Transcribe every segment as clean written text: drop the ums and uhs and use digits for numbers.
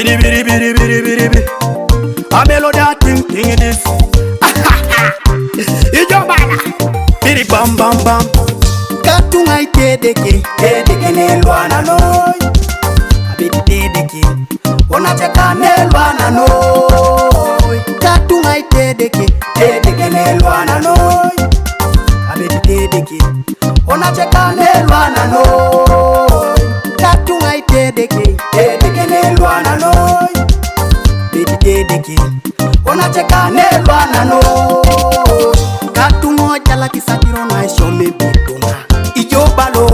Biri biri biri biri biri biri. A melody ting ting it is. Ijobana. Biri bam bam bam. Katunga itedeke nelwana noi. Abiti tedeke. Onacheka nelwana noi. Katunga itedeke nelwana noi. Abiti tedeke. Onacheka nelwana noi. Katunga itedeke nelwana noi. Abiti tedeke. Onacheka nelwana noi. Katungo jala kisatiro na ishome bitunga. Ijobalo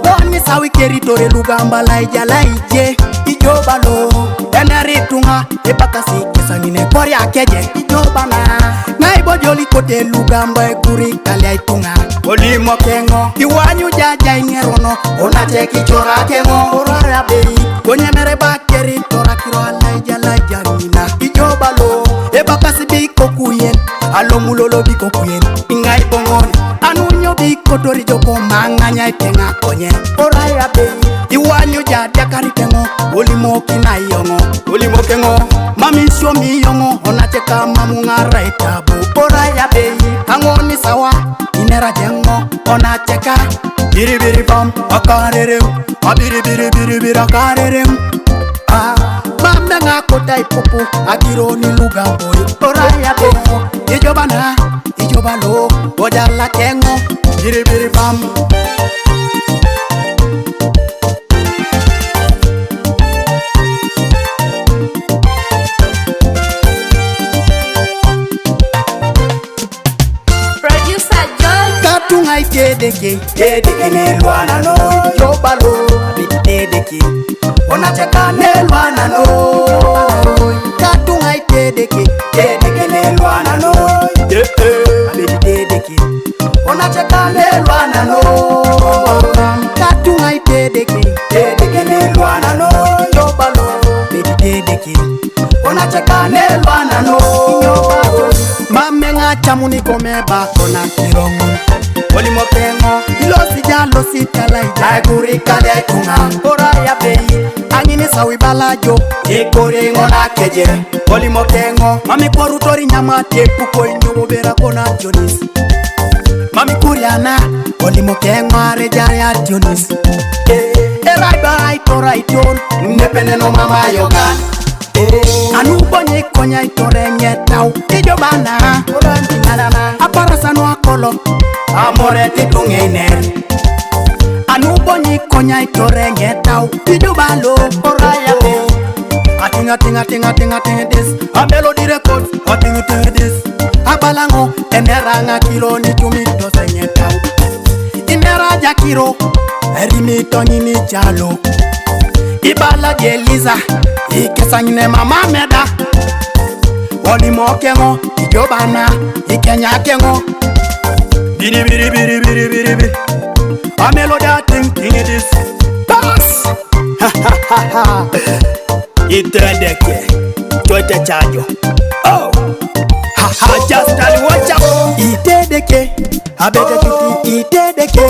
Wani sawi keritore lugamba la ijala ije. Ijobalo Eneritunga Epakasi kisangine kori akeje. Ijobana Naibo joli kote lugamba ekuri kali aitunga. Olimo kengo Iwanyu jaja inerono Onache kichora kengo Orara bei Konye mereba keritora kiro ala ijala janina. Ijobalo Epakasi biko kuyen Alo mulolo biko kuyen Ingai bongoni Anunyo biko tori joko manganya itenga konye. Oraya bei Iwanyu jaja karitengo Olimo kina iyongo Olimo kengo Mami shomi yongo Onacheka mamungara itabu. Oraya bei Angoni sawa Inera jengo Onacheka Biri biri bam Akarerem Abiri biri biri biri akarerem. Mame nga kota ipopo Akiro ni luga boy. Oraya bei Ijobana Ijobalo Ojala kengo Biri biri bam. Producer John. Katunga itedeke nelwana no. Jobalo Abiti tedeke Onacheka nelwana no. Katunga itedeke nelwana no. Abiti tedeke Onacheka nelwana no. Katunga itedeke nelwana no. Jobalo Abiti tedeke Onacheka nelwana no. Mame nga chamuni kome bako na kirongo. Olimo kengo Ilosi jalo sitala ija Ekuri kade aitunga. Oraya bei Angini sawi balajo Ekuri ngona keje. Olimo kengo Mami korutori nyama tepuko inyubo bera kona Jonis. Mami kuriana Olimo kengo arejare ationis. Erai ba itora iton Nepene no mama yogan. Anubonye konya itore nyetau. Ijobana Aparasa no akolo Amore tidungene. Anubonye konya itore nyetau. Ijobalo Oraya be Atinga tinga tinga tinga tinga this. A melody records Atinga tinga this. Abalango Eneranga kilo ni tumito se nyetau. Inera jakiro Erimito nini jalo. Ibala Jeliza Ikesangine mama meda. Olimo kengo Ijobana Ikenya kengo. Biri biri biri biri biri biri. A melody ting ting it is. Pass. Itedeke Toite chajo. Oh just tell watch out. Itedeke Abete kiti itedeke.